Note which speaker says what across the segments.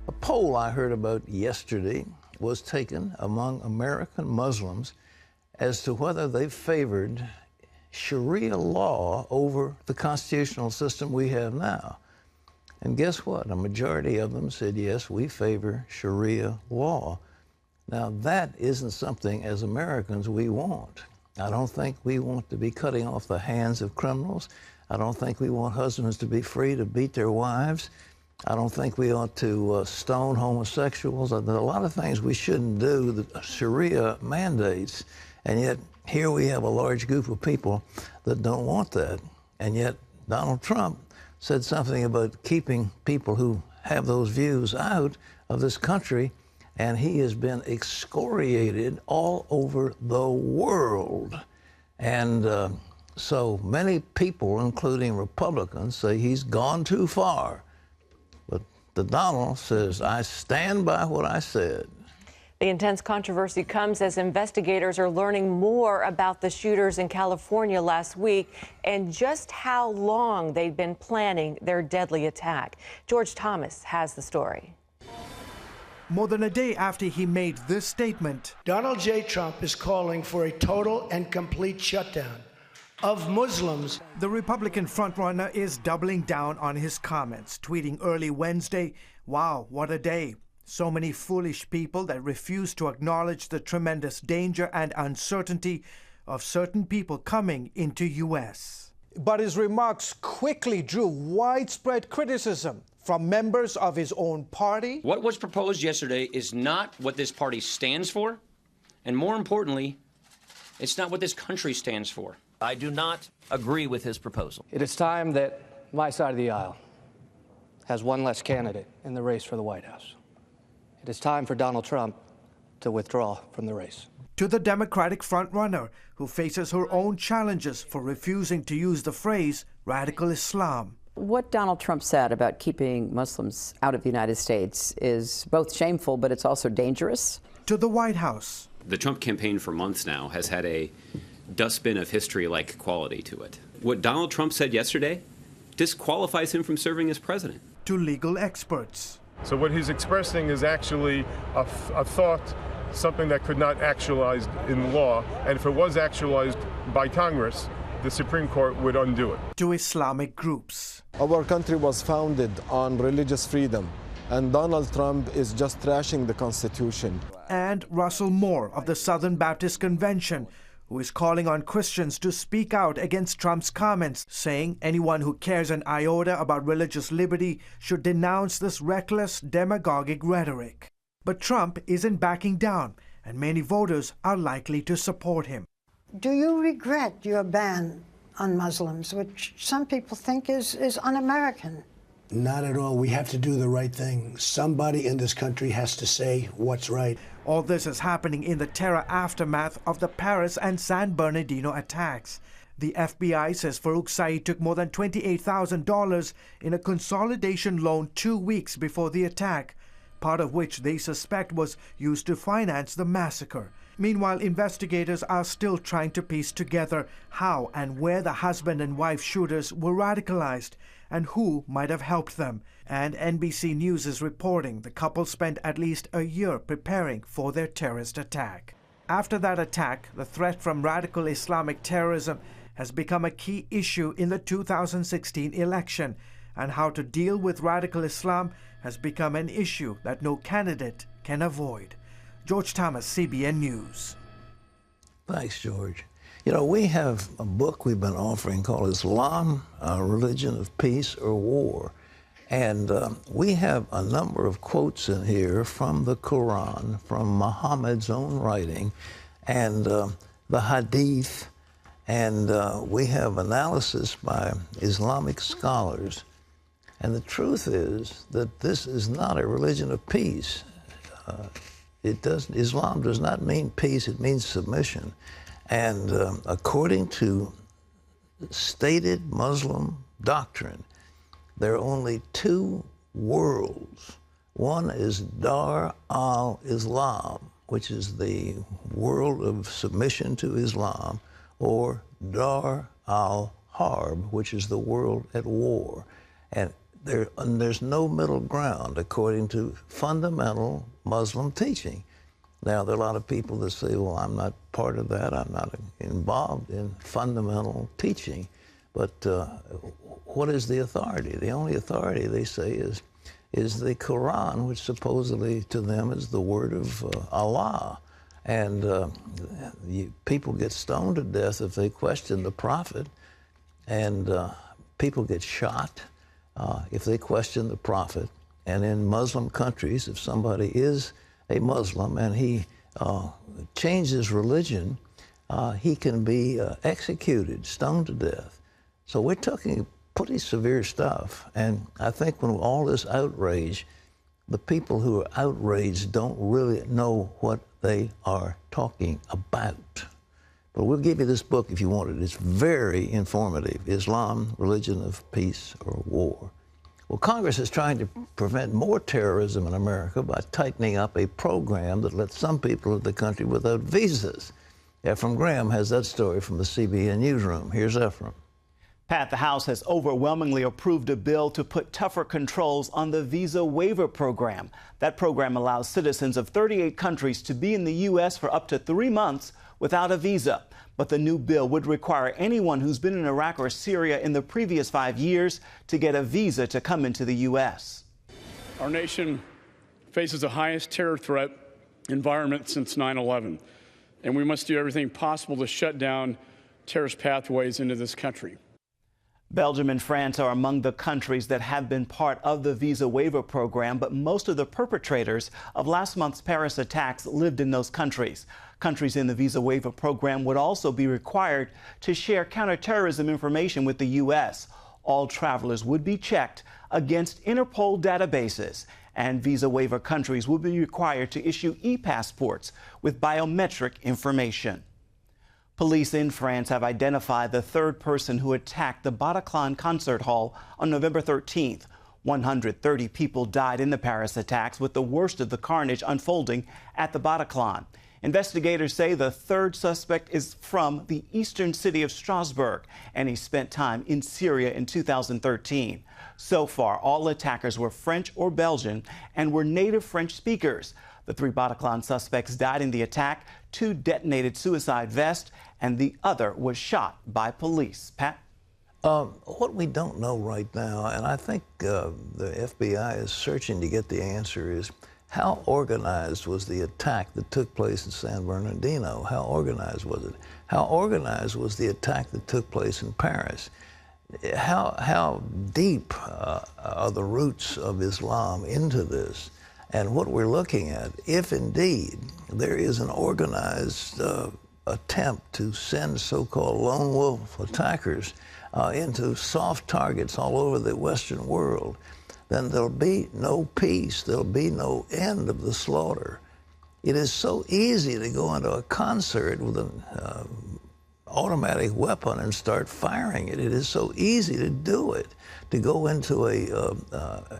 Speaker 1: A poll I heard about yesterday was taken among American Muslims as to whether they favored Sharia law over the constitutional system we have now. And guess what? A majority of them said, yes, we favor Sharia law. Now, that isn't something, as Americans, we want. I don't think we want to be cutting off the hands of criminals. I don't think we want husbands to be free to beat their wives. I don't think we ought to stone homosexuals. There are a lot of things we shouldn't do that Sharia mandates, and yet here we have a large group of people that don't want that. And yet Donald Trump said something about keeping people who have those views out of this country, and he has been excoriated all over the world. And so many people, including Republicans, say he's gone too far. But the Donald says, I stand by what I said.
Speaker 2: The intense controversy comes as investigators are learning more about the shooters in California last week and just how long they've been planning their deadly attack. George Thomas has the story.
Speaker 3: More than a day after he made this statement,
Speaker 4: Donald J. Trump is calling for a total and complete shutdown of Muslims.
Speaker 3: The Republican frontrunner is doubling down on his comments, tweeting early Wednesday, "Wow, what a day. So many foolish people that refuse to acknowledge the tremendous danger and uncertainty of certain people coming into U.S." But his remarks quickly drew widespread criticism from members of his own party.
Speaker 5: What was proposed yesterday is not what this party stands for, and more importantly, it's not what this country stands for.
Speaker 6: I do not agree with his proposal.
Speaker 7: It is time that my side of the aisle has one less candidate in the race for the White House. It is time for Donald Trump to withdraw from the race.
Speaker 3: To the Democratic frontrunner, who faces her own challenges for refusing to use the phrase radical Islam.
Speaker 8: What Donald Trump said about keeping Muslims out of the United States is both shameful, but it's also dangerous.
Speaker 3: To the White House.
Speaker 9: The Trump campaign for months now has had a dustbin of history-like quality to it. What Donald Trump said yesterday disqualifies him from serving as president.
Speaker 3: To legal experts.
Speaker 10: So what he's expressing is actually a thought, something that could not actualize in law, and if it was actualized by Congress, the Supreme Court would undo it.
Speaker 3: To Islamic groups.
Speaker 11: Our country was founded on religious freedom, and Donald Trump is just trashing the Constitution.
Speaker 3: And Russell Moore of the Southern Baptist Convention, who is calling on Christians to speak out against Trump's comments, saying anyone who cares an iota about religious liberty should denounce this reckless, demagogic rhetoric. But Trump isn't backing down, and many voters are likely to support him.
Speaker 12: Do you regret your ban on Muslims, which some people think is un-American?
Speaker 4: Not at all. We have to do the right thing. Somebody in this country has to say what's right.
Speaker 3: All this is happening in the terror aftermath of the Paris and San Bernardino attacks. The FBI says Farouk Saeed took more than $28,000 in a consolidation loan 2 weeks before the attack, part of which they suspect was used to finance the massacre. Meanwhile, investigators are still trying to piece together how and where the husband and wife shooters were radicalized and who might have helped them. And NBC News is reporting the couple spent at least a year preparing for their terrorist attack. After that attack, the threat from radical Islamic terrorism has become a key issue in the 2016 election, and how to deal with radical Islam has become an issue that no candidate can avoid. George Thomas, CBN News.
Speaker 1: Thanks, George. You know, we have a book we've been offering called Islam, a Religion of Peace or War. And we have a number of quotes in here from the Quran, from Muhammad's own writing, and the Hadith, and we have analysis by Islamic scholars. And the truth is that this is not a religion of peace. Islam does not mean peace, it means submission. And according to stated Muslim doctrine, there are only two worlds. One is Dar al-Islam, which is the world of submission to Islam, or Dar al-Harb, which is the world at war. And there's no middle ground according to fundamental Muslim teaching. Now, there are a lot of people that say, well, I'm not part of that. I'm not involved in fundamental teaching. But what is the authority? The only authority, they say, is the Quran, which supposedly to them is the word of Allah. And people get stoned to death if they question the prophet, and people get shot if they question the prophet. And in Muslim countries, if somebody is a Muslim and he changes religion, he can be executed, stoned to death. So we're talking pretty severe stuff. And I think when all this outrage, the people who are outraged don't really know what they are talking about. But we'll give you this book if you want it. It's very informative. Islam, Religion of Peace or War. Well, Congress is trying to prevent more terrorism in America by tightening up a program that lets some people into the country without visas. Ephraim Graham has that story from the CBN newsroom. Here's Ephraim.
Speaker 13: Pat, the House has overwhelmingly approved a bill to put tougher controls on the visa waiver program. That program allows citizens of 38 countries to be in the U.S. for up to 3 months without a visa. But the new bill would require anyone who's been in Iraq or Syria in the previous 5 years to get a visa to come into the U.S.
Speaker 14: Our nation faces the highest terror threat environment since 9/11, and we must do everything possible to shut down terrorist pathways into this country.
Speaker 13: Belgium and France are among the countries that have been part of the visa waiver program, but most of the perpetrators of last month's Paris attacks lived in those countries. Countries in the visa waiver program would also be required to share counterterrorism information with the U.S. All travelers would be checked against Interpol databases, and visa waiver countries would be required to issue e-passports with biometric information. Police in France have identified the third person who attacked the Bataclan concert hall on November 13th. 130 people died in the Paris attacks, with the worst of the carnage unfolding at the Bataclan. Investigators say the third suspect is from the eastern city of Strasbourg, and he spent time in Syria in 2013. So far, all attackers were French or Belgian and were native French speakers. The 3 Bataclan suspects died in the attack. 2 detonated suicide vests, and the other was shot by police. Pat?
Speaker 1: What we don't know right now, and I think the FBI is searching to get the answer, is how organized was the attack that took place in San Bernardino? How organized was it? How organized was the attack that took place in Paris? How deep are the roots of Islam into this? And what we're looking at, if indeed there is an organized attempt to send so-called lone wolf attackers into soft targets all over the Western world, then there'll be no peace. There'll be no end of the slaughter. It is so easy to go into a concert with an automatic weapon and start firing it. It is so easy to do it, to go into a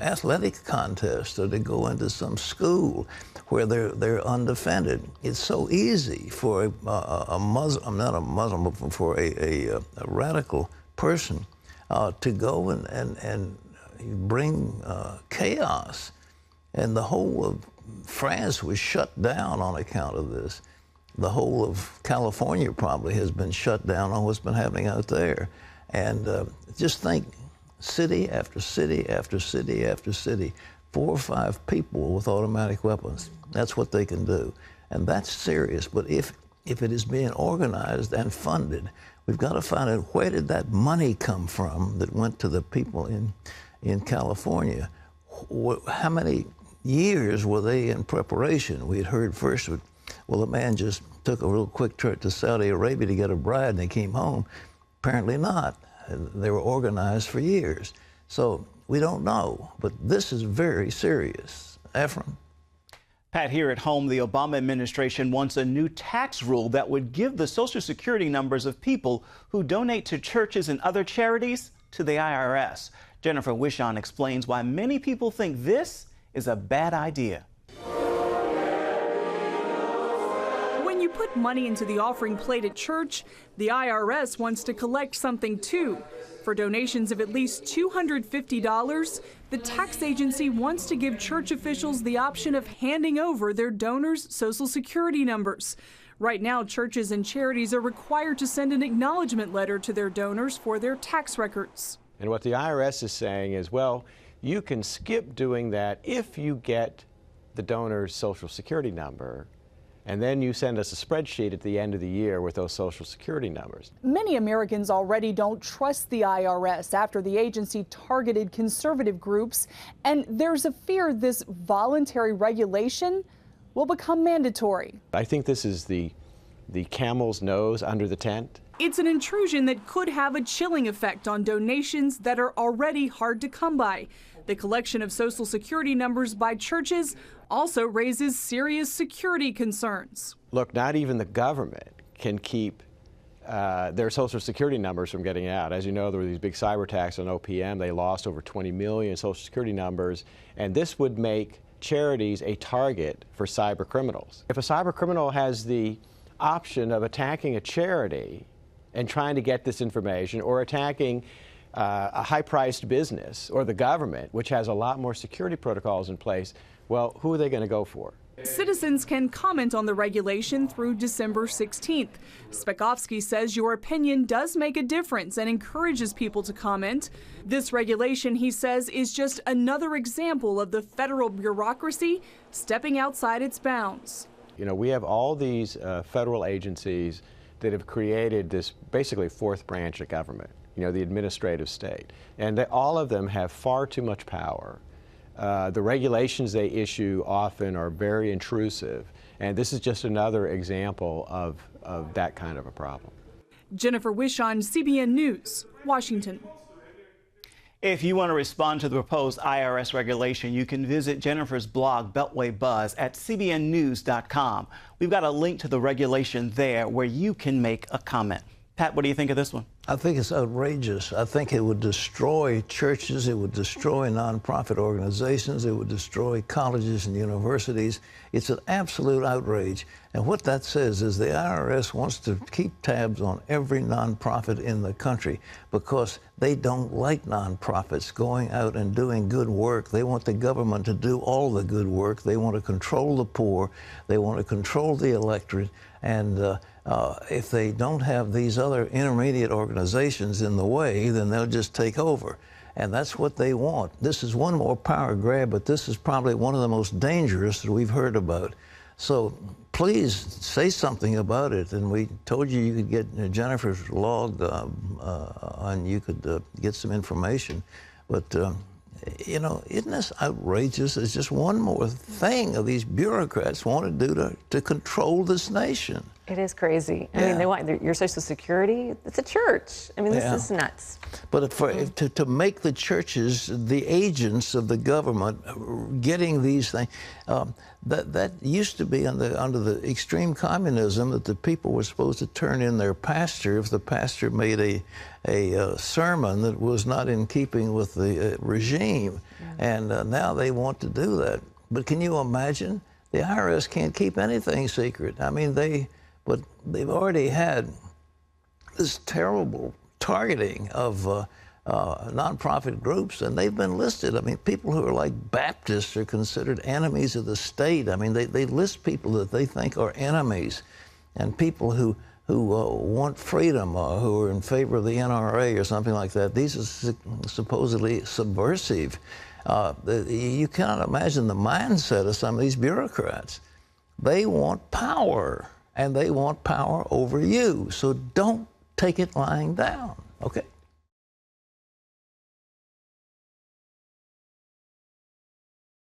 Speaker 1: athletic contest or to go into some school where they're undefended. It's so easy for a Muslim, not a Muslim, but for a radical person to go and bring chaos. And the whole of France was shut down on account of this. The whole of California probably has been shut down on what's been happening out there. And just think, city after city after city after city, 4 or 5 people with automatic weapons. That's what they can do. And that's serious. But if it is being organized and funded, we've got to find out where did that money come from that went to the people in California. How many years were they in preparation? We had heard first, well, the man just took a real quick trip to Saudi Arabia to get a bride and he came home. Apparently not. They were organized for years. So we don't know, but this is very serious. Ephraim?
Speaker 13: Pat, here at home, the Obama administration wants a new tax rule that would give the Social Security numbers of people who donate to churches and other charities to the IRS. Jennifer Wishon explains why many people think this is a bad idea.
Speaker 15: When you put money into the offering plate at church, the IRS wants to collect something too. For donations of at least $250, The tax agency wants to give church officials the option of handing over their donors' Social Security numbers. Right now, churches and charities are required to send an acknowledgement letter to their donors for their tax records.
Speaker 16: And what the IRS is saying is, well, you can skip doing that if you get the donor's Social Security number, and then you send us a spreadsheet at the end of the year with those Social Security numbers.
Speaker 15: Many Americans already don't trust the IRS after the agency targeted conservative groups, and there's a fear this voluntary regulation will become mandatory.
Speaker 16: I think this is the camel's nose under the tent.
Speaker 15: It's an intrusion that could have a chilling effect on donations that are already hard to come by. The collection of Social Security numbers by churches also raises serious security concerns.
Speaker 16: Look, not even the government can keep their Social Security numbers from getting out. As you know, there were these big cyber attacks on OPM. They lost over 20 million Social Security numbers, and this would make charities a target for cyber criminals. If a cyber criminal has the option of attacking a charity and trying to get this information, or attacking a high-priced business or the government, which has a lot more security protocols in place, well, who are they going to go for?
Speaker 15: Citizens can comment on the regulation through December 16th. Spekovsky says your opinion does make a difference and encourages people to comment. This regulation, he says, is just another example of the federal bureaucracy stepping outside its bounds.
Speaker 16: You know, we have all these federal agencies that have created this basically fourth branch of government, you know, the administrative state. And all of them have far too much power. The regulations they issue often are very intrusive, and this is just another example of that kind of a problem.
Speaker 15: Jennifer Wishon, CBN News, Washington.
Speaker 13: If you want to respond to the proposed IRS regulation, you can visit Jennifer's blog, Beltway Buzz, at cbnnews.com. We've got a link to the regulation there where you can make a comment. Pat, what do you think of this one?
Speaker 1: I think it's outrageous. I think it would destroy churches, it would destroy nonprofit organizations, it would destroy colleges and universities. It's an absolute outrage. And what that says is the IRS wants to keep tabs on every nonprofit in the country because they don't like nonprofits going out and doing good work. They want the government to do all the good work. They want to control the poor. They want to control the electorate. And if they don't have these other intermediate organizations in the way, then they'll just take over. And that's what they want. This is one more power grab, but this is probably one of the most dangerous that we've heard about. So please say something about it. And we told you could get Jennifer's log and you could get some information. But, you know, isn't this outrageous? It's just one more thing of these bureaucrats want to do to control this nation.
Speaker 2: It is crazy. I mean, they want your Social Security. It's a church. I mean, this is nuts.
Speaker 1: But to make the churches the agents of the government getting these things, that used to be under the extreme communism that the people were supposed to turn in their pastor if the pastor made a sermon that was not in keeping with the regime. And now they want to do that. But can you imagine? The IRS can't keep anything secret. I mean, but they've already had this terrible targeting of nonprofit groups, and they've been listed. I mean, people who are like Baptists are considered enemies of the state. I mean, they list people that they think are enemies, and people who want freedom, who are in favor of the NRA or something like that. These are supposedly subversive. You cannot imagine the mindset of some of these bureaucrats. They want power. And they want power over you. So don't take it lying down, okay?